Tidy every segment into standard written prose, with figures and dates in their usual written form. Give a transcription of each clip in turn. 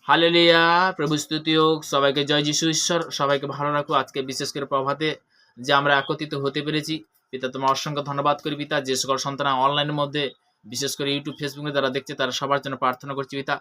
Hallelujah, প্রভু স্তুতি হোক। সবাইকে জয় যিশু। ঈশ্বর সবাইকে ভালো রাখো। আজকে বিশেষ করে প্রভাতে যে আমরা একত্রিত হতে পেরেছি, পিতা তোমার অসংখ্য ধন্যবাদ করি পিতা। যে সকল সন্তান অনলাইনের মধ্যে বিশেষ করে ইউটিউব ফেসবুকে যারা দেখছে তারা সবার জন্য প্রার্থনা করছি পিতা।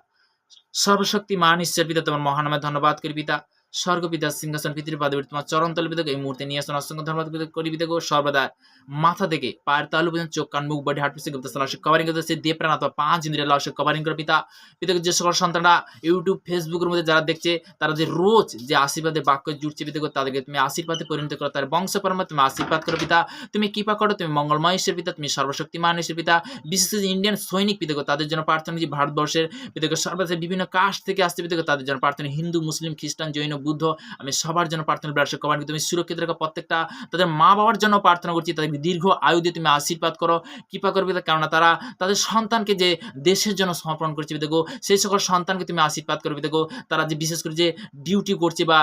সর্বশক্তিমান ঈশ্বর পিতা তোমার মহানামে ধন্যবাদ করি পিতা। স্বর্গপিতা সিংহাসন পৃথিবীর পাদবীর তোমার চরণতলে পিতা এই মুহূর্তে নিয়ে আসুন। অসংখ্য ধন্যবাদ করি পিতা গো। সর্বদা মাথা থেকে পায়ের তালু পর্যন্ত চোখ কান মুখ বডি হার্ট পিসে গুপ্ত সালাশে কভারিং করতে দিয়ে প্রাণ অথবা ৫ ইন্দ্রিয় লাশে কভারিং করে পিতা। পিতা যে সকল সন্তানরা ইউটিউব ফেসবুকের মধ্যে যারা দেখছে তারা যে রোজ যে আশীর্বাদের বাক্য জুড়ছে পিতা গো, তাদেরকে তুমি আশীর্বাদে পরিণত করো। তার বংশ পরম্পরা তুমি আশীর্বাদ করো পিতা। তুমি কৃপা করো, তুমি মঙ্গলময় ঈশ্বর পিতা, তুমি সর্বশক্তিমান ঈশ্বর পিতা। বিশেষ করে ইন্ডিয়ান সৈনিক পিতা গো, তাদের জন্য প্রার্থনা যে ভারতবর্ষের পিতা গো সর্বদা বিভিন্ন কাস্ট থেকে আসতে পিতা গো, তাদের জন্য প্রার্থনা। হিন্দু মুসলিম খ্রিস্টান জৈন বুদ্ধ আমি সবার জন্য প্রার্থনা ব্লাড কভার তুমি সুরক্ষিত রাখো। প্রত্যেকটা তাদের মা বাবার জন্য প্রার্থনা করছি, তাদেরকে দীর্ঘ আয়ু দিয়ে তুমি আশীর্বাদ করো, কৃপা করবে। কেননা তারা তাদের সন্তানকে যে দেশের জন্য সমর্পণ করছে দেখো, সেই সকল সন্তানকে তুমি আশীর্বাদ করবে দেখো। তারা যে বিশেষ করে যে ডিউটি করছে বা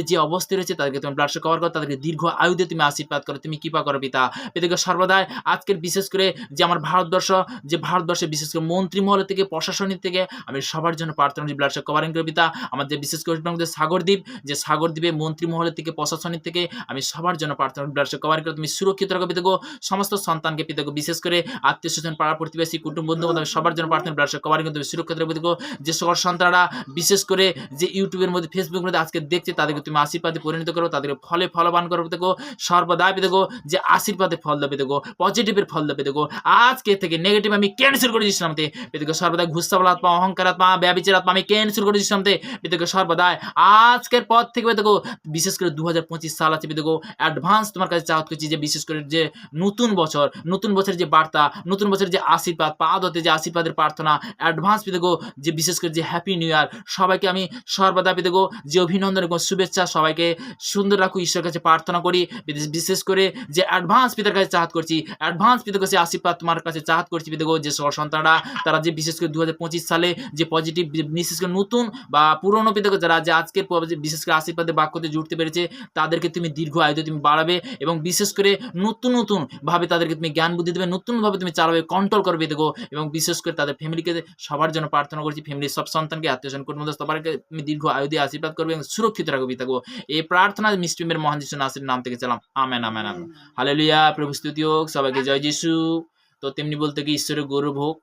যে অবস্থায় রয়েছে তাদেরকে তুমি ব্লাড কভার করো, তাদেরকে দীর্ঘ আয়ু দিয়ে তুমি আশীর্বাদ করো, তুমি কৃপা করো পিতা। এদিকে সর্বদাই আজকের বিশেষ করে যে আমার ভারতবর্ষে বিশেষ করে মন্ত্রী মহল থেকে প্রশাসনিক থেকে আমি সবার জন্য প্রার্থনা করি, ব্লাড কভারিং করে পিতা। আমাদের বিশেষ করে সাগরদ্বীপ, যে সাগরদ্বীপে মন্ত্রী মহলের থেকে প্রশাসনিক থেকে আমি সবার জন্য প্রার্থনা ব্লাড কভারিং করে তুমি সুরক্ষিত রাখো পিতা গো। সমস্ত সন্তানকে পিতা গো, বিশেষ করে আত্মীয় স্বজন পাড়া প্রতিবেশী কুটুম্ব বন্ধু বান্ধব সবার জন্য প্রার্থনা ব্লাড কভারিং করে তুমি সুরক্ষিত রাখো পিতা গো। যে সকল সন্তানরা বিশেষ করে যে ইউটিউবের মধ্যে ফেসবুকের মধ্যে আজকে দেখছে তাদেরকে তুমি আশীর্বাদে পরিণত করো, তাদেরকে ফলে ফলবান করো পিতা গো। সর্বদা পিতা গো যে আশীর্বাদে ফল দেবে পিতা গো, পজিটিভের ফল দেবে পিতা গো। আজকে থেকে নেগেটিভ আমি ক্যান্সেল করে দিচ্ছি নামতে পিতা গো। সর্বদা ঘুষাবল আত্মা, অহংকার আত্মা, ব্যভিচার আত্মা আমি ক্যান্সেল করে দিচ্ছি নামতে পিতা গো। সর্বদা আজকের পর থেকে পিতা গো, বিশেষ করে 2025 সাল আছে পিতা গো, অ্যাডভান্স তোমার কাছে চাওয়াত করছি যে বিশেষ করে যে নতুন বছরের যে বার্তা, নতুন বছরের যে আশীর্বাদ, পাদ হতে যে আশীর্বাদের প্রার্থনা অ্যাডভান্স পিতা গো, যে বিশেষ করে যে হ্যাপি নিউ ইয়ার সবাইকে আমি সর্বদা পিতা গো যে অভিনন্দন এবং শুভেচ্ছা সবাইকে সুন্দর রাখো ঈশ্বরের কাছে প্রার্থনা করি। বিশেষ করে যে অ্যাডভান্স পিতার কাছে চাহাত করছি, অ্যাডভান্স পিতার কাছে আশীর্বাদ তোমার কাছে চাহাত করছি পিতা গো। যে সকল সন্তানরা তারা যে বিশেষ করে 2025 সালে যে পজিটিভ বিশেষ করে নতুন বা পুরনো পিতা গো, যারা যে আজকের বিশেষ করে আশীর্বাদের বাক্যতে জুড়তে পেরেছে তাদেরকে তুমি দীর্ঘ আয়ুতে তুমি বাড়াবে এবং বিশেষ করে নতুন ভাবে তাদেরকে তুমি জ্ঞান বুদ্ধি দেবে, নতুনভাবে তুমি চালাবে, কন্ট্রোল করবে দেখো। এবং বিশেষ করে তাদের ফ্যামিলিকে সবার জন্য প্রার্থনা করছি, ফ্যামিলির সব সন্তানকে আত্মীয় কুটুম্ব সবাইকে তুমি দীর্ঘ আয়ু দিয়ে আশীর্বাদ করবে এবং সুরক্ষিত রাখবে পিতা গো। এই প্রার্থনা মিষ্টিমের মহান যিশু নাসির নাম থেকে চালাম, আমেন আমেন আমেন। হালেলুয়া, প্রভু স্তুতি হোক। সবাইকে জয় যিশু। তো তেমনি বলতে কি ঈশ্বরের গৌরব হোক।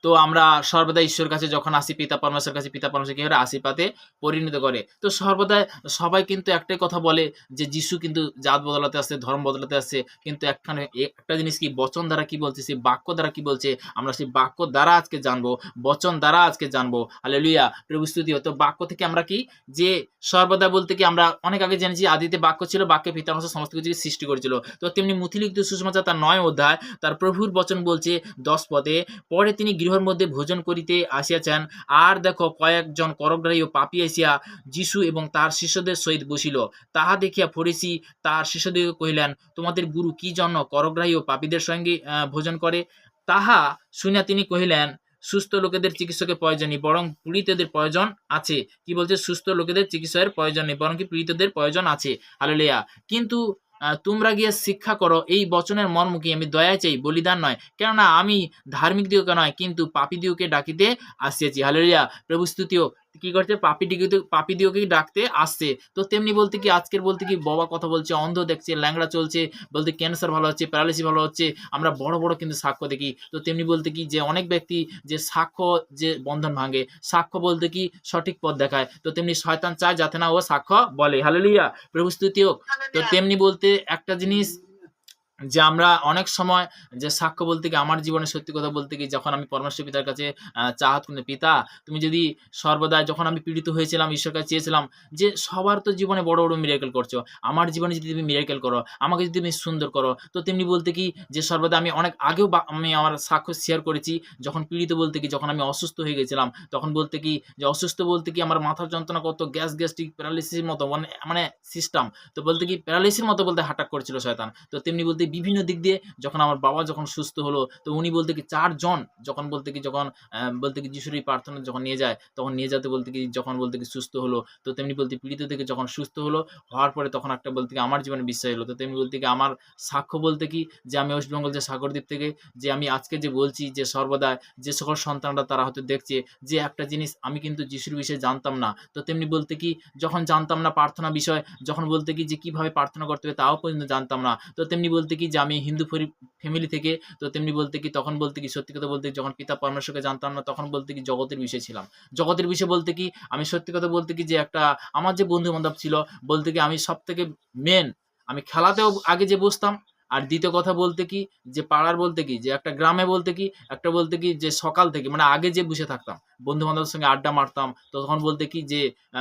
তো আমরা সর্বদা ঈশ্বরের কাছে যখন আসি, পিতা পরমেশ্বরের কাছে, পিতা পরমেশ্বর কি করে আশীর্বাদে পরিণত করে। তো সর্বদা সবাই কিন্তু একটাই কথা বলে যে যিশু কিন্তু জাত বদলাতে আসছে, ধর্ম বদলাতে আসছে, কিন্তু একটা জিনিস কি বচন দ্বারা কি বলছে, সেই বাক্য দ্বারা কি বলছে আমরা সেই বাক্য দ্বারা আজকে জানবো, বচন দ্বারা আজকে জানবো। হালেলুয়া, প্রভু স্তুতি হোক। তো বাক্য থেকে আমরা কি যে সর্বদা বলতে কি আমরা অনেক আগে জেনেছি আদিতে বাক্য ছিল, বাক্যে পিতা পরমেশ্বর সমস্ত কিছুকে সৃষ্টি করেছিল। তো তেমনি মুথিলিখিত সুসমাচার তার 9 অধ্যায় তার প্রভুর বচন বলছে 10 পদে, পরে তিনি গৃহের মধ্যে ভোজন করিতে আসিয়াছেন, আর দেখো কয়েকজন করগ্রাহী ও পাপী আসিয়া যীশু এবং তার শিষ্যদের সহিত বসিল। তাহা দেখিয়া ফরিসী তার শিষ্যদিগকে কহিলেন, তোমাদের গুরু কি জন্য করগ্রাহী ও পাপীদের সঙ্গে ভোজন করে? তাহা শুনিয়া তিনি কহিলেন, সুস্থ লোকেদের চিকিৎসকের প্রয়োজন নেই, বরং পীড়িতদের প্রয়োজন আছে। কি বলছে? সুস্থ লোকেদের চিকিৎসকের প্রয়োজন নেই, বরং কি পীড়িতদের প্রয়োজন আছে। হালেলুয়া। কিন্তু তোমরা গিয়ে শিক্ষা করো, এই বচনের মর্ম কি, আমি দয়া চাই, বলিদান নয়, কেননা আমি ধার্মিক দিওকে নয় কিন্তু পাপী দিওকে ডাকিতে আসিয়াছি। হালেলুয়া, প্রভু স্তুতিও। কি করছে? পাপী দিওকেই ডাকতে আসছে। তো তেমনি বলতে কি আজকের বলতে কি বাবা কথা বলছে, অন্ধ দেখছে, ল্যাংড়া চলছে, বলতে ক্যান্সার ভালো হচ্ছে, প্যারালিসিস ভালো হচ্ছে, আমরা বড় বড় কিন্তু সাক্ষ্য দেখি। তো তেমনি বলতে কি যে অনেক ব্যক্তি যে সাক্ষ্য যে বন্ধন ভাঙে, সাক্ষ্য বলতে কি সঠিক পথ দেখায়। তো তেমনি শয়তান চায় যাতে না ও সাক্ষ্য বলে। হালেলুয়া, প্রভু স্তুতি হোক। তো তেমনি বলতে একটা জিনিস যে আমরা অনেক সময় যে সাক্ষ্য বলতে কি আমার জীবনে সত্যি কথা বলতে কি যখন আমি পরমেশ্বর পিতার কাছে চাহাত করতে, পিতা তুমি যদি সর্বদা, যখন আমি পীড়িত হয়েছিলাম ঈশ্বরের কাছে চেয়েছিলাম যে সবার তো জীবনে বড় বড় মিরাকেল করছো, আমার জীবনে যদি তুমি মিরাকেল করো, আমাকে যদি তুমি সুন্দর করো। তো তেমনি বলতে কি যে সর্বদা আমি অনেক আগেও আমি আমার সাক্ষ্য শেয়ার করেছি, যখন পীড়িত বলতে কি যখন আমি অসুস্থ হয়ে গেছিলাম, তখন বলতে কি যে অসুস্থ বলতে কি আমার মাথার যন্ত্রণা কত, গ্যাস্ট্রিক প্যারালিসিসের মতো মানে সিস্টেম। তো বলতে কি প্যারালিসিসের মতো বলতে হাঁটাক করেছিল শয়তান। তো তেমনি বলতে বিভিন্ন দিক দিয়ে যখন আমার বাবা যখন সুস্থ হলো, তো উনি বলতে কি ৪ জন যখন বলতে কি যখন বলতে কি যিশুর এই প্রার্থনা যখন নিয়ে যায়, তখন নিয়ে যেতে বলতে কি যখন বলতে কি সুস্থ হলো, তো তেমনি বলতে পীড়িত থেকে যখন সুস্থ হলো, হওয়ার পরে তখন একটা বলতে কি আমার জীবনে বিশ্বাস এলো। তো তেমনি বলতে কি আমার সাক্ষ্য বলতে কি যে আমি ওয়েস্ট বেঙ্গল যে সাগরদ্বীপ থেকে যে আমি আজকে যে বলছি যে সর্বদা যে সকল সন্তানরা তারা হয়তো দেখছে যে একটা জিনিস আমি কিন্তু যিশুর বিষয়ে জানতাম না। তো তেমনি বলতে কি যখন জানতাম না প্রার্থনা বিষয়, যখন বলতে কি যে কিভাবে প্রার্থনা করতে হবে তাও পর্যন্ত জানতাম না। তো তেমনি বলতে কি যে আমি হিন্দু ফ্যামিলি থেকে, তো তেমনি বলতে কি তখন বলতে কি সত্যি কথা বলতে যখন পিতা পরমেশ্বরকে জানতাম না, তখন বলতে কি জগতের বিষয় ছিলাম। জগতের বিষয় বলতে কি আমি সত্যি কথা বলতে কি যে একটা আমার যে বন্ধু-বান্ধব ছিল বলতে কি আমি সবথেকে মেইন আমি খেলাতেও আগে যে বসতাম। আর দ্বিতীয় কথা বলতে কি যে পাড়ার বলতে কি যে একটা গ্রামে বলতে কি একটা বলতে কি যে সকাল থেকে মানে আগে যে বসে থাকতাম। বন্ধু-বান্ধবের সঙ্গে আড্ডা মারতাম। তো তখন বলতে কি যে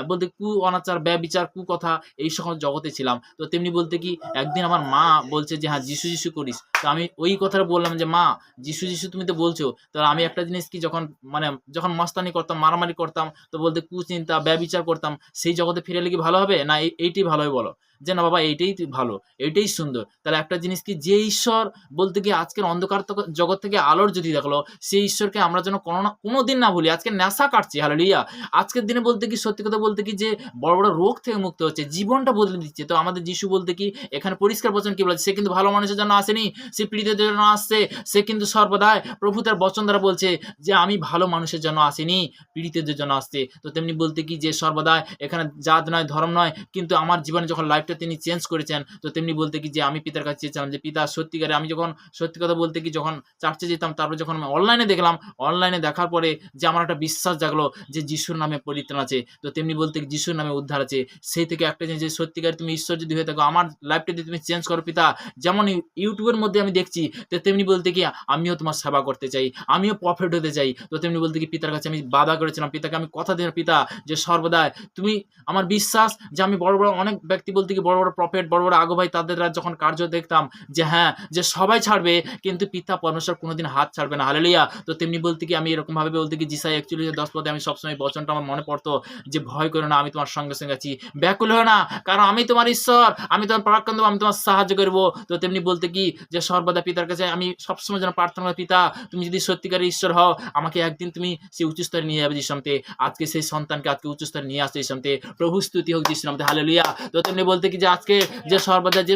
বলতে অনাচার, ব্যভিচার, কুকথা এই সকল জগতে ছিলাম। তো তেমনি বলতে কি একদিন আমার মা বলছে যে, "হ্যাঁ, যিশু, যিশু করিস।" তো আমি ওই কথাটা বললাম যে, "মা, যিশু, যিশু তুমি তো বলছো।" তো আমি একটা জিনিস কি যখন মানে যখন মাস্তানি করতাম, মারামারি করতাম, তো বলতে কুচিন্তা, ব্যভিচার করতাম, সেই জগতে ফিরে এলে কি ভালো হবে? না এইটাই ভালো হয় বলো? যে, "না বাবা এইটাই ভালো, এইটাই সুন্দর।" তাহলে একটা জিনিস কি যে ঈশ্বর বলতে কি আজকের অন্ধকার জগৎ থেকে আলোর জ্যোতি দেখালো, সেই ঈশ্বরকে আমরা যেন কোনদিন না ভুলি। আজকে নেশা কাটছি, হালেলুয়া। আজকের দিনে বলতে কি সত্যি কথা বলতে কি যে বড়, বড় রোগ থেকে মুক্ত হচ্ছে, জীবনটা বদলে দিচ্ছে। তো আমাদের যিশু বলতে কি এখানে পরিষ্কার বচন কি বলেছে? সে কিন্তু ভালো মানুষের জন্য আসেনি, সে পীড়িতদের জন্য আসছে। সে কিন্তু সর্বদাই প্রভু তার বচন দ্বারা বলছে যে, "আমি ভালো মানুষের জন্য আসিনি, পীড়িতদের জন্য আসছে।" তো তেমনি বলতে কি যে সর্বদাই এখানে জাত নয়, ধর্ম নয়, কিন্তু আমার জীবনে যখন লাইফটা তিনি চেঞ্জ করেছেন, তো তেমনি বলতে কি যে আমি পিতার কাছে চেয়েছিলাম যে, "পিতা সত্যিকারে" আমি যখন সত্যি কথা বলতে কি যখন চার্চে যেতাম, তারপরে যখন আমি অনলাইনে দেখলাম, অনলাইনে দেখার পরে যে আমার একটা বিশ্বাস জাগলো যে যিশুর নামে পরিত্রাণ আছে। তো তেমনি বলতে কি যিশুর নামে উদ্ধার আছে। সেই থেকে একটা জিনিস যে সত্যিকারে তুমি ঈশ্বর যদি হয়ে থাকো, আমার লাইফটা যদি তুমি চেঞ্জ করো পিতা, যেমন ইউটিউবের মধ্যে আমি দেখছি, তো তেমনি বলতে কি আমিও তোমার সেবা করতে চাই, আমিও প্রফেট হতে চাই। তো তেমনি বলতে কি পিতার কাছে আমি বাদা করেছিলাম, পিতাকে আমি কথা দিলাম, পিতা যে সর্বদাই তুমি আমার বিশ্বাস যে আমি বড়, বড় অনেক ব্যক্তি বলতে কি বড়, বড় প্রফেট, বড়, বড় আগো ভাই তাদের যখন কার্য দেখতাম যে হ্যাঁ, যে সবাই ছাড়বে কিন্তু পিতা পরমেশ্বর কোনদিন হাত ছাড়বে না। হালেলুয়া। তো তেমনি বলতে কি আমি এরকম ভাবে বলতে কি যিশায়া ৪১:১০ পদে আমি সবসময় বচনটা আমার মনে পড়তো যে, "ভয় করো না, আমি তোমার সঙ্গে, সঙ্গে আছি। ব্যাকুল হয়ো না, কারণ আমি তোমার ঈশ্বর, আমি তোমার পরাক্রম দেব, আমি তোমার সাহায্য করব।" তো তেমনি বলতে কি যে সর্বদা পিতার কাছে আমি সবসময় যেন প্রার্থনা করি, "পিতা, তুমি যদি সত্যিকারের ঈশ্বর হও, আমাকে একদিন তুমি সেই উঁচু স্তরে নিয়ে যাবে যিশুনামতে।" আজকে সেই সন্তানকে আজকে উঁচু স্তরে নিয়ে আসছে যিশুনামতে। প্রভু স্তুতি হোক যিশুনামতে। হালেলুয়া। তো তেমনি বলতে কি যে আজকে যে সর্বদা যে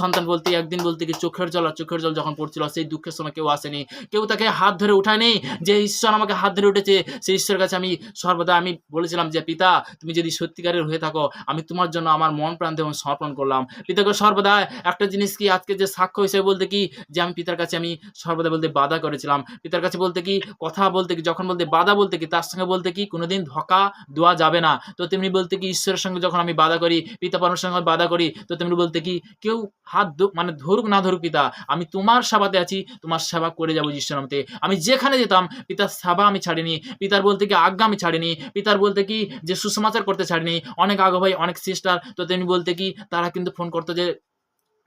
সন্তান বলতে একদিন বলতে কি চোখের জল যখন পড়ছিল, সেই দুঃখের সময় কেউ আসেনি। কেউ তাকে হাত ধরে উঠায়নি যে ঈশ্বর আমাকে হাত ধরে উঠেছে। সেই ঈশ্বরের কাছে আমি সর্বদা আমি বলেছিলাম যে, "পিতা, তুমি যদি সত্যিকারের হয়ে থাকো, আমি তোমার জন্য আমার মন প্রাণ দেহ সমর্পণ করলাম।" পিতাকে সর্বদা একটা জিনিস কি আজকে যে সাক্ষ্য হিসেবে বলতে কি যে আমি পিতার কাছে আমি সর্বদা বলতে বাধা করেছিলাম। পিতার কাছে বলতে কি কথা বলতে কি যখন বলতে বাধা বলতে কি তার সঙ্গে বলতে কি কোনদিন ধোঁকা দেওয়া যাবে না। তো তেমনি বলতে কি ঈশ্বরের সঙ্গে যখন আমি বাধা করি, পিতা পরমেশ্বরের সঙ্গে বাধা করি, তো তেমনি বলতে কি কেউ হাত মানে ধরুক না ধরুক পিতা, আমি তোমার সেবাতে আছি, তোমার সেবা করে যাবো যিশুর নামে। আমি যেখানে যেতাম পিতার সেবা আমি ছাড়িনি, পিতার বলতে কি আজ্ঞা আমি ছাড়িনি, পিতার বলতে কি যে সুসমাচার করতে ছাড়িনি। অনেক আগো ভাই, অনেক সিস্টার তো তেমনি বলতে কি তারা কিন্তু ফোন করতো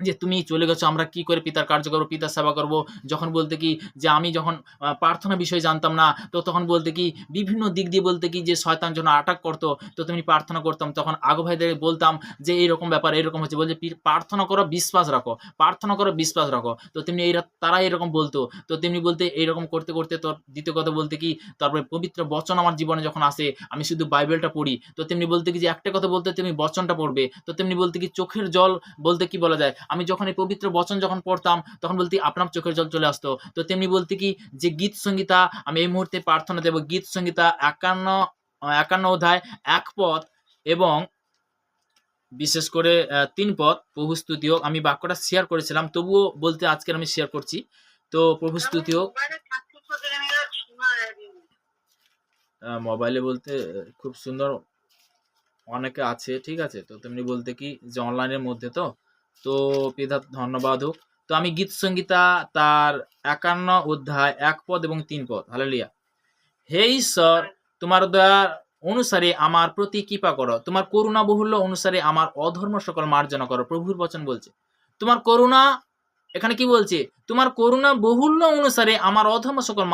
যে তুমি চলে গেছো, আমরা কি করে পিতার কার্য করব, পিতার সেবা করব। যখন বলতে কি যে আমি যখন প্রার্থনা বিষয়ে জানতাম না, তো তখন বলতে কি বিভিন্ন দিক দিয়ে বলতে কি যে শয়তান যখন আটাক করতো, তো তেমনি প্রার্থনা করতাম। তখন আগো ভাইদের বলতাম যে এইরকম ব্যাপার, এরকম হচ্ছে। বলছে প্রার্থনা করো, বিশ্বাস রাখো, প্রার্থনা করো, বিশ্বাস রাখো। তো তেমনি তারা এরকম বলতো। তো তেমনি বলতে এইরকম করতে, করতে তোর দ্বিতীয় কথা বলতে কি তারপরে পবিত্র বচন আমার জীবনে যখন আসে, আমি শুধু বাইবেলটা পড়ি। তো তেমনি বলতে কি যে একটা কথা বলতে তুমি বচনটা পড়বে। তো তেমনি বলতে কি চোখের জল বলতে কি বলা যায়, আমি যখন এই পবিত্র বচন যখন পড়তাম, তখন বলতে আপনার চোখের জল চলে আসতো। তো তেমনি বলতে কি যে গীত সংহিতা আমি এই মুহূর্তে প্রার্থনা দেব। গীত সংহিতা ৫১ অধ্যায় ১ পদ এবং বিশেষ করে ৩ পদ। প্রভু স্তুতি হোক। আমি বাক্যটা শেয়ার করেছিলাম, তবুও বলতে আজকের আমি শেয়ার করছি। তো প্রভু স্তুতি হোক। মোবাইলে বলতে খুব সুন্দর অনেকে আছে, ঠিক আছে? তো তেমনি বলতে কি যে অনলাইনের মধ্যে তো পিতা ধন্যবাদ হোক। তো আমি গীত সংহিতা তার ৫১ অধ্যায় ১ পদ এবং ৩ পদ। হালেলুয়া। হে ঈশ্বর, তোমার দয়া অনুসারে আমার প্রতি কৃপা করো, তোমার করুণা বহুল্য অনুসারে আমার অধর্ম সকল মার্জনা করো। প্রভুর বচন বলছে তোমার করুণা, এখানে কি বলছে, তোমার করুণা বহুল্য অনুসারে আমার অধর্ম সকল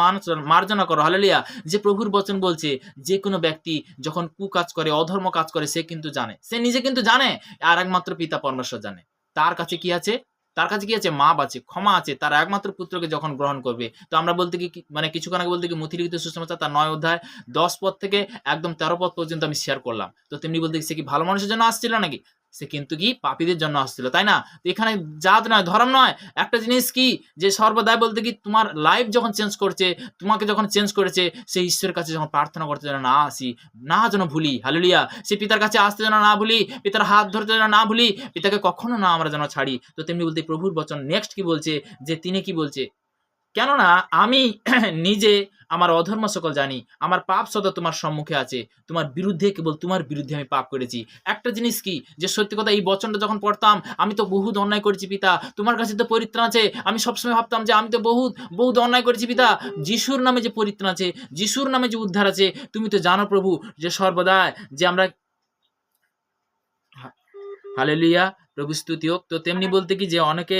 মার্জনা করো। হালেলুয়া। যে প্রভুর বচন বলছে যে কোনো ব্যক্তি যখন কুকাজ করে, অধর্ম কাজ করে, সে কিন্তু জানে, সে নিজে কিন্তু জানে, আর একমাত্র পিতা পরমেশ্বর জানে তার কাছে কি আছে, তার কাছে কি আছে? মাপ আছে, ক্ষমা আছে, তার একমাত্র পুত্রকে যখন গ্রহণ করবে। তো আমরা বলতে কি মানে কিছুক্ষণ আগে বলতে কি মথিলিখিত সুসমাচার তার ৯ অধ্যায় ১০ পদ থেকে একদম ১৩ পদ পর্যন্ত আমি শেয়ার করলাম। তো তেমনি বলতে কি সে কি ভালো মানুষের জন্য আসছিল নাকি? সে কিন্তু কি পাপীদের জন্য আসছিল, তাই না? তো এখানে জাত নয়, ধর্ম নয়, একটা জিনিস কি যে সর্বদাই বলতে কি তোমার লাইফ যখন চেঞ্জ করছে, তোমাকে যখন চেঞ্জ করেছে, সেই ঈশ্বরের কাছে যখন প্রার্থনা করতে যেন না আসি, না যেন ভুলি, হালেলুয়া। সে পিতার কাছে আসতে যেন না ভুলি, পিতার হাত ধরতে যেন না ভুলি, পিতাকে কখনো না আমরা যেন ছাড়ি। তো তেমনি বলতে প্রভুর বচন নেক্সট কি বলছে, যে তিনি কি বলছে, কেননা আমি নিজে আমার অধর্ম সকল জানি, আমার পাপ সদা তোমার সম্মুখে আছে, তোমার বিরুদ্ধে কেবল তোমার বিরুদ্ধে আমি পাপ করেছি। একটা জিনিস কি যে সত্যি কথা, এই বচনটা যখন পড়তাম, আমি তো বহুত অন্যায় করেছি পিতা, তোমার কাছে তো পরিত্রাণ আছে। আমি সবসময় ভাবতাম যে আমি তো বহুত বহুত অন্যায় করেছি পিতা, যিশুর নামে যে পরিত্রাণ আছে, যিশুর নামে যে উদ্ধার আছে, তুমি তো জানো প্রভু যে সর্বদা যে আমরা হালেলুয়া, প্রভু স্তুতি হোক। তো তেমনি বলতে কি যে অনেকে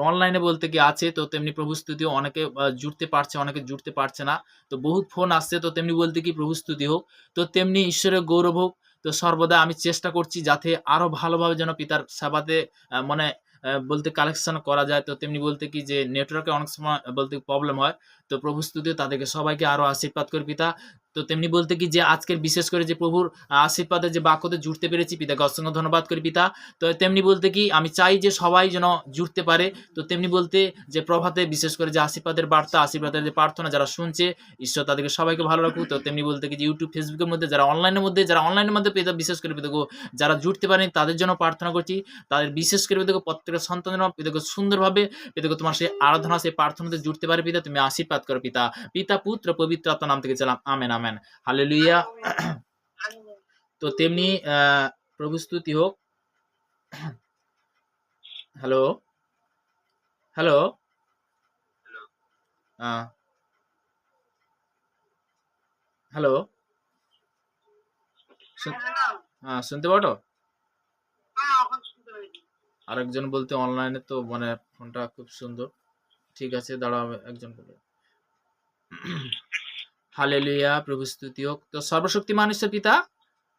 অনলাইনে বলতে কি আছে, তো তেমনি প্রভু স্তুতি হোক, অনেকে জুড়তে পারছে, অনেকে জুড়তে পারছে না। তো বহুত ফোন আসছে, তো তেমনি বলতে কি প্রভু স্তুতি হোক। তো তেমনি ঈশ্বরের গৌরব হোক। তো সর্বদা আমি চেষ্টা করছি যাতে আরো ভালোভাবে যেন পিতার সেবাতে মানে বলতে কালেকশন করা যায়। তো তেমনি বলতে কি যে নেটওয়ার্কে অনেক সময় বলতে প্রবলেম হয়। তো প্রভু স্তুতি হোক, তাদেরকে সবাইকে আরো আশীর্বাদ করে পিতা। তো তেমনি বলতে কি যে আজকের বিশেষ করে যে প্রভুর আশীর্বাদে যে বাক্যতে জুড়তে পেরেছি, পিতাকে অসংখ্য ধন্যবাদ করি পিতা। তো তেমনি বলতে কি আমি চাই যে সবাই যেন জুড়তে পারে। তো তেমনি বলতে যে প্রভাতে বিশেষ করে যে আশীর্বাদের বার্তা, আশীর্বাদের যে প্রার্থনা যারা শুনছে, ঈশ্বর তাদেরকে সবাইকে ভালো রাখুক। তো তেমনি বলতে কি যে ইউটিউব ফেসবুকের মধ্যে যারা অনলাইনের মধ্যে পিতা বিশেষ করে পিতাকে যারা জুড়তে পারেনি তাদের জন্য প্রার্থনা করছি। তাদের বিশেষ করে পিতাকে প্রত্যেকটা সন্তান যেন পিতাকে সুন্দরভাবে পিতাকে তোমার সেই আরাধনা সেই প্রার্থনাতে জুড়তে পারে পিতা। তুমি আশীর্বাদ করো পিতা, পিতা পুত্র পবিত্র আত্মার নাম থেকে চালাম, আমেন আমেন, হালেলুয়া। তো তেমনি প্রভু স্তুতি হোক। হ্যালো হ্যালো, হ্যালো, শুনতে পারো? আরেকজন বলতে অনলাইনে তো মানে ফোনটা খুব সুন্দর। ঠিক আছে, দাঁড়াও একজন বলে। হালেলুয়া, প্রভু স্তুতি হোক। তো সর্বশক্তিমান ঈশ্বর পিতা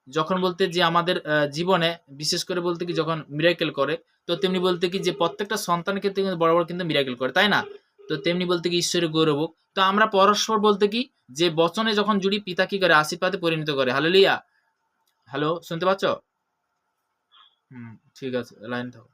যখন বলতে যে আমাদের জীবনে বিশেষ করে বলতে কি যখন মিরাকেল করে, তো তেমনি বলতে কি যে প্রত্যেকটা সন্তানের ক্ষেত্রে কিন্তু বড় বড় কিন্তু মিরাকেল করে, তাই না? তো তেমনি বলতে কি ঈশ্বরের গৌরব হোক। তো আমরা পরস্পর বলতে কি যে বচনে যখন জুড়ি, পিতা কি করে আশীর্বাদে পরিণত করে। হালেলুয়া। হ্যালো, শুনতে পাচ্ছ? ঠিক আছে, লাইন থাকো।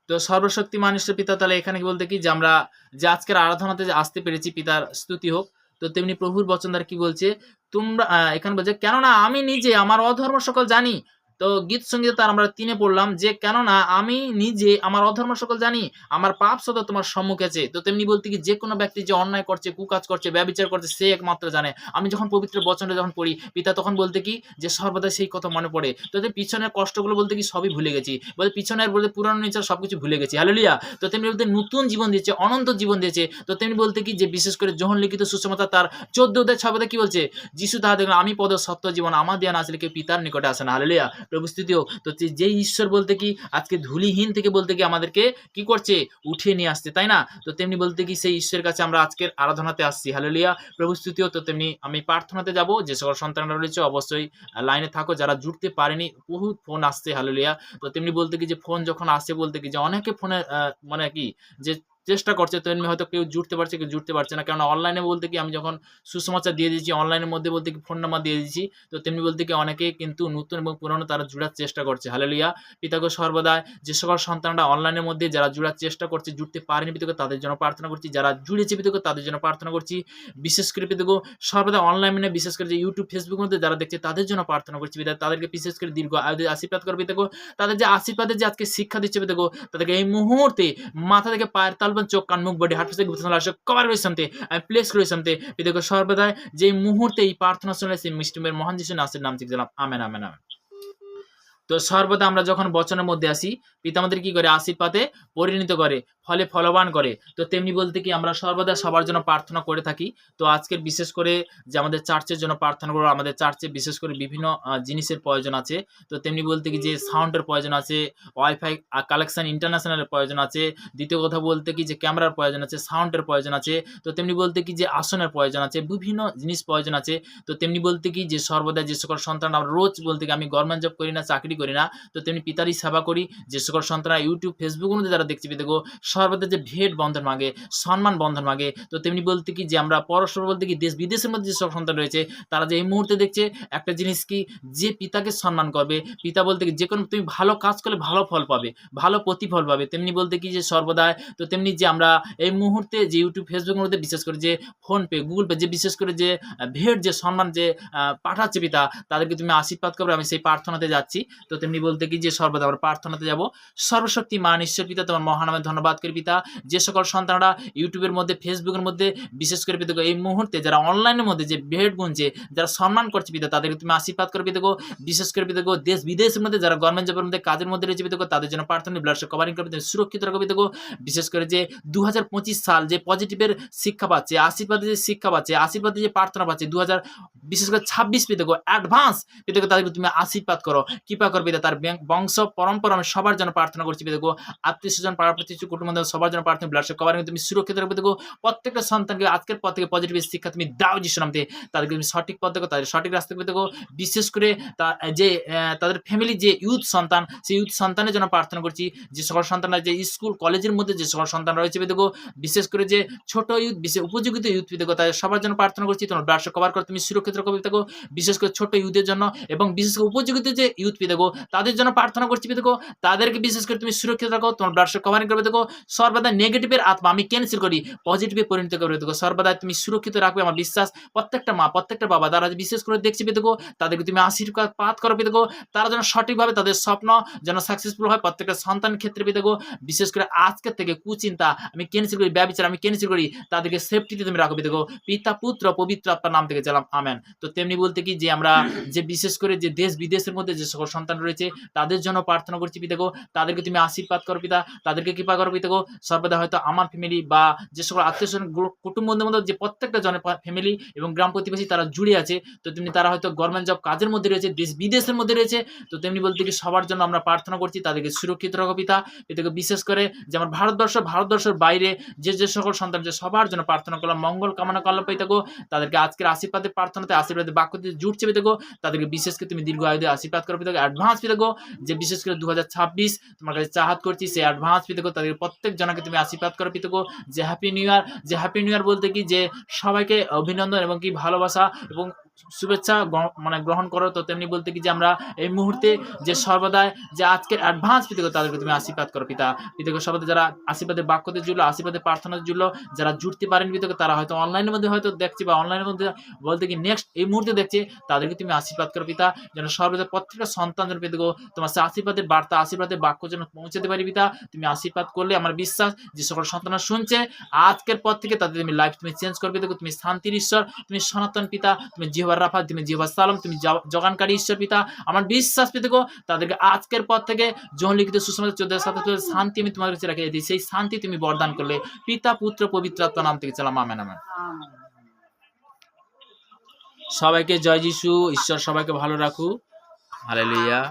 তো সর্বশক্তিমান ঈশ্বর পিতা, তাহলে এখানে কি বলতে কি যে আমরা যে আজকের আরাধনাতে যে আসতে পেরেছি, পিতার স্তুতি হোক। তো তেমনি প্রভুর বচন দ্বারা কি বলছে, তোমরা এখানে বলছে কেননা আমি নিজে আমার অধর্ম সকল জানি। তো গীত সঙ্গীত তার আমরা ৩ পড়লাম যে কেননা আমি নিজে আমার অধর্ম সকল জানি, আমার পাপ সদা তোমার সম্মুখে আছে। তো তেমনি বলতে কি যে কোনো ব্যক্তি যে অন্যায় করছে, কুকাজ করছে, ব্যভিচার করছে, সে একমাত্র জানে। আমি যখন পবিত্র বচনটা যখন পড়ি পিতা, তখন বলতে কি যে সর্বদা সেই কথা মনে পড়ে। তো পিছনের কষ্টগুলো বলতে কি সবই ভুলে গেছি, বলতে পিছনের বলতে পুরানো নেচার সবকিছু ভুলে গেছি। হালেলুয়া। তো তেমনি বলতে নতুন জীবন দিয়েছে, অনন্ত জীবন দিয়েছে। তো তেমনি বলতে কি যে বিশেষ করে যোহন লিখিত সুসমাচার তার 14 অধ্যায় 6 পদে কি বলছে, যিশু তাহা দেখলেন আমি পদ সত্য জীবন, আমার দিয়া না আসলে কেউ পিতার নিকটে আসে না। হালেলুয়া, প্রভু স্তুতি হোক। তো যেই ঈশ্বর বলতে কি আজকে ধুলিহীন থেকে বলতে কি আমাদেরকে কি করছে, উঠিয়ে নিয়ে আসছে, তাই না? তো তেমনি বলতে কি সেই ঈশ্বরের কাছে আমরা আজকের আরাধনাতে আসছি। হালেলুয়া, প্রভু স্তুতি হোক। তো তেমনি আমি প্রার্থনাতে যাব, যে সকল সন্তানরা রয়েছে অবশ্যই লাইনে থাকো, যারা জুড়তে পারেনি, বহুত ফোন আসছে। হালেলুয়া। তো তেমনি বলতে কি যে ফোন যখন আসছে বলতে কি যে অনেকে ফোনে মানে কি যে চেষ্টা করছে, তেমনি হয়তো কেউ জুড়তে পারছে, কেউ জুড়তে পারছে না। কেননা অনলাইনে বলতে কি আমি যখন সুসমাচার দিয়ে দিয়েছি, অনলাইনের মধ্যে বলতে কি ফোন নাম্বার দিয়ে দিয়েছি। তো তেমনি বলতে কি অনেকে কিন্তু নতুন এবং পুরনো তারা জুড়ার চেষ্টা করছে। হালেলুয়া। পিতাকে সর্বদা যে সকল সন্তানরা অনলাইনের মধ্যে যারা জুড়ার চেষ্টা করছে, জুড়তে পারেনি পিতাকে তাদের জন্য প্রার্থনা করছি, যারা জুড়েছে পিতাকে তাদের জন্য প্রার্থনা করছি। বিশেষ করে পিতাকে সর্বদা অনলাইনে বিশেষ করে যে ইউটিউব ফেসবুকের মধ্যে যারা দেখছে তাদের জন্য প্রার্থনা করছি পিতা, তাদেরকে বিশেষ করে দীর্ঘ আয়ু আশীর্বাদ করবে পিতাকে। তাদের যে আশীর্বাদের যে আজকে শিক্ষা দিচ্ছে পিতাকে, তাদেরকে এই মুহূর্তে মাথা থেকে পায়ের তালুন, চোখ, কান, মুখ, বডি, হার্ট, কভার করে শান্তি প্লেস করে শান্তি পিতাকে সর্বদা যে মুহূর্তে এই প্রার্থনা শুনলে সেই মিষ্টিমের মহান যিশু নাসের নাম থেকে দিলাম, আমেন আমেন আমেন। তো সর্বদা আমরা যখন বচনের মধ্যে আসি, পিতা আমাদের কি করে আশীর্বাদে পরিণত করে, ফলে ফলবান করে। তো তেমনি বলতে কি আমরা সর্বদা সবার জন্য প্রার্থনা করে থাকি। তো আজকের বিশেষ করে যে আমাদের চার্চের জন্য প্রার্থনা করবো, আমাদের চার্চে বিশেষ করে বিভিন্ন জিনিসের প্রয়োজন আছে। তো তেমনি বলতে কি যে সাউন্ডের প্রয়োজন আছে, ওয়াইফাই কালেকশন ইন্টারন্যাশনালের প্রয়োজন আছে। দ্বিতীয় কথা বলতে কি যে ক্যামেরার প্রয়োজন আছে, সাউন্ডের প্রয়োজন আছে। তো তেমনি বলতে কি যে আসনের প্রয়োজন আছে, বিভিন্ন জিনিস প্রয়োজন আছে। তো তেমনি বলতে কি যে সর্বদা যে সকল সন্তান আমরা রোজ বলতে কি আমি গভর্নমেন্ট জব করি না, চাকরি করি না, তো তেমনি পিতারই সেবা করি। যে সকল সন্তানরা ইউটিউব ফেসবুকের মধ্যে যারা দেখছি দেখো সর্বদা যে ভেট বন্ধন মাগে, সম্মান বন্ধন মাগে, তো তেমনি বলতে কি যে আমরা পরস্পর বলতে কি দেশ বিদেশের মধ্যে যে সব সন্তান রয়েছে তারা যে এই মুহূর্তে দেখছে একটা জিনিস কি, যে পিতাকে সম্মান করবে, পিতা বলতে কি যে কোনো তুমি ভালো কাজ করলে ভালো ফল পাবে, ভালো প্রতিফল পাবে, তেমনি বলতে কি যে সর্বদাই, তো তেমনি যে আমরা এই মুহূর্তে যে ইউটিউব ফেসবুকের মধ্যে বিশেষ করে যে ফোনপে গুগল পে যে বিশেষ করে যে ভেট যে সম্মান যে পাঠাচ্ছে পিতা, তাদেরকে তুমি আশীর্বাদ করবে, আমি সেই প্রার্থনাতে যাচ্ছি। তো তেমনি বলতে কি যে সর্বদা আমরা প্রার্থনাতে যাব। সর্বশক্তি মান ঈশ্বর পিতা তোমার মহানামে ধন্যবাদ করি পিতা, যে সকল সন্তানরা ইউটিউবের মধ্যে ফেসবুকের মধ্যে বিশেষ করে পিতা এই মুহূর্তে যারা অনলাইনের মধ্যে যে ভেট গুনছে, যারা সম্মান করছে পিতা, তাদেরকে তুমি আশীর্বাদ করে পিতা, বিশেষ করে পিতা দেশ বিদেশের মধ্যে যারা গভর্নমেন্ট জবের মধ্যে কাজের মধ্যে রয়েছে পিতা, তাদের জন্য প্রার্থনা ব্লাড কভারিং করে পিতা, সুরক্ষিত রাখো পিতা, বিশেষ করে যে 2025 সাল যে পজিটিভের শিক্ষা পাচ্ছে, আশীর্বাদে যে শিক্ষা পাচ্ছে, আশীর্বাদে যে প্রার্থনা পাচ্ছে, বিশেষ করে 26 পিতা অ্যাডভান্স পিতা, তাদেরকে তুমি আশীর্বাদ করো, কৃপা করো পিতা, তার বংশ পরম্পরা আমি সবার জন্য প্রার্থনা করছি পিতা, আত্মীয় স্বজন পাড়া প্রতিবেশী কুটুম্ব সবার জন্য প্রার্থনা ব্লাড কভারিং তুমি সুরক্ষিত রাখো পিতা, প্রত্যেকটা সন্তানকে আজকের পর থেকে পজিটিভ শিক্ষা তুমি দাও যিশু নামে, তাদেরকে তুমি সঠিক পথ দেখো, তাদের সঠিক রাস্তা দেখো, বিশেষ করে যে তাদের ফ্যামিলি যে ইউথ সন্তান, সেই ইউথ সন্তানের জন্য প্রার্থনা করছি। যে সকল সন্তানরা যে স্কুল কলেজের মধ্যে যে সকল সন্তান রয়েছে দেখো, বিশেষ করে যে ছোট ইউথ, বিশেষ উপযোগিত ইউথ দেখো, তাদের সবার জন্য প্রার্থনা করছি, তোমার ব্লাড কভার করে তুমি সুরক্ষিত রাখো দেখো, বিশেষ করে ছোট ইউথের জন্য এবং বিশেষ করে উপযোগিত যে ইউথ দেখো তাদের জন্য প্রার্থনা করছি দেখো, তাদেরকে বিশেষ করে তুমি সুরক্ষিত রাখো, তোমার ব্লাড কভারিং করবে দেখো, সর্বদা নেগেটিভের আত্মা আমি ক্যান্সেল করি, পজিটিভে পরিণত করবে দেখো, সর্বদা তুমি সুরক্ষিত রাখবে আমার বিশ্বাস। প্রত্যেকটা মা প্রত্যেকটা বাবা তারা বিশেষ করে দেখছি দেখো, তাদেরকে তুমি আশীর্বাদ করবে দেখো, তারা যেন সঠিকভাবে তাদের স্বপ্ন যেন সাকসেসফুল হয় প্রত্যেকটা সন্তানের ক্ষেত্রে দেখো, বিশেষ করে আজকের থেকে কুচিন্তা আমি ক্যান্সেল করি, ব্যবচার আমি ক্যান্সেল করি, তাদেরকে সেফটিতে তুমি রাখবে দেখো, পিতা পুত্র পবিত্র আত্মার নাম থেকে চালাম আমেন। তো তেমনি বলতে কি যে আমরা যে বিশেষ করে যে দেশ বিদেশের মধ্যে যে সকল সন্তান রয়েছে তাদের জন্য প্রার্থনা করছি পিতা, তাদেরকে তুমি আশীর্বাদ করো পিতা, তাদেরকে কৃপা করো পিতা, সর্বদা হয়তো আমার ফ্যামিলি বা যে সকল আত্মীয় স্বজন কুটুম্বদের মধ্যে যে প্রত্যেকটা জনের ফ্যামিলি এবং গ্রাম প্রতিবেশী তারা জুড়ে আছে, তো তেমনি তারা হয়তো গভর্নমেন্ট জব কাজের মধ্যে রয়েছে, দেশ বিদেশের মধ্যে রয়েছে, তো তেমনি বলতে কি সবার জন্য আমরা প্রার্থনা করছি, তাদেরকে সুরক্ষিত রাখো পিতা, এটাকে বিশেষ করে যে আমার ভারতবর্ষের বাইরে যে সকল সন্তান যে সবার জন্য প্রার্থনা করলাম, মঙ্গল কামনা করলাম পিতা, তাদেরকে আজকের আশীর্বাদের প্রার্থনাতে আশীর্বাদের বাক্যতে জুড়ছে পিতা, তাদেরকে বিশেষ করে তুমি দীর্ঘ আয়ু দিয়ে আশীর্বাদ করো পিতা, অ্যাডভান্স পিতা, যে বিশেষ করে 2026 তোমার কাছে চাহাত করছি সেই অ্যাডভান্স পিতা, তাদের প্রত্যেক জনকে তুমি আশীর্বাদ করো পিতা, যে হ্যাপি নিউ ইয়ার, যে হ্যাপি নিউ ইয়ার বলতে কি যে সবাইকে অভিনন্দন এবং কি ভালোবাসা এবং শুভেচ্ছা মানে গ্রহণ করো। তো তেমনি বলতে কি যে আমরা এই মুহূর্তে যে সর্বদাই যে আজকের অ্যাডভান্স পিতা, তাদেরকে তুমি আশীর্বাদ করো পিতা, সর্বদা যারা আশীর্বাদের বাক্যতে জুড়লো, আশীর্বাদের প্রার্থনাতে জুড়লো, যারা জুড়তে পারেন পিতা, তারা হয়তো অনলাইনের মধ্যে হয়তো দেখছি বা অনলাইনের মধ্যে বলতে কি নেক্সট এই মুহূর্তে দেখছে, তাদেরকে তুমি আশীর্বাদ করো পিতা, যেন সর্বদা প্রত্যেকটা সন্তান যেন পিতা তোমার সে আশীর্বাদের বার্তা, আশীর্বাদের বাক্য যেন পৌঁছাতে পারি পিতা, তুমি আশীর্বাদ করলে আমার বিশ্বাস যে সকল সন্তানরা শুনছে আজকের পর থেকে তাদের তুমি লাইফ তুমি চেঞ্জ করবে দেখো, তুমি শান্তির ঈশ্বর, তুমি সনাতন পিতা, তুমি জিহ্বার রাফা, তুমি জিহ্বার সালাম, তুমি জগানকারী ঈশ্বর পিতা, আমার বিশ্বাস পিতা, তাদেরকে আজকের পর থেকে যখন লিখিত সুসমাচার 14 সাথে শান্তি আমি তোমার কাছে রেখে দিই, সেই শান্তি তুমি বরদান করলে পিতা পুত্র পবিত্র আত্মার নাম থেকে চালাম আমেন আমেন। সবাইকে জয় যিশু, ঈশ্বর সবাইকে ভালো রাখুক, হালেলুয়া।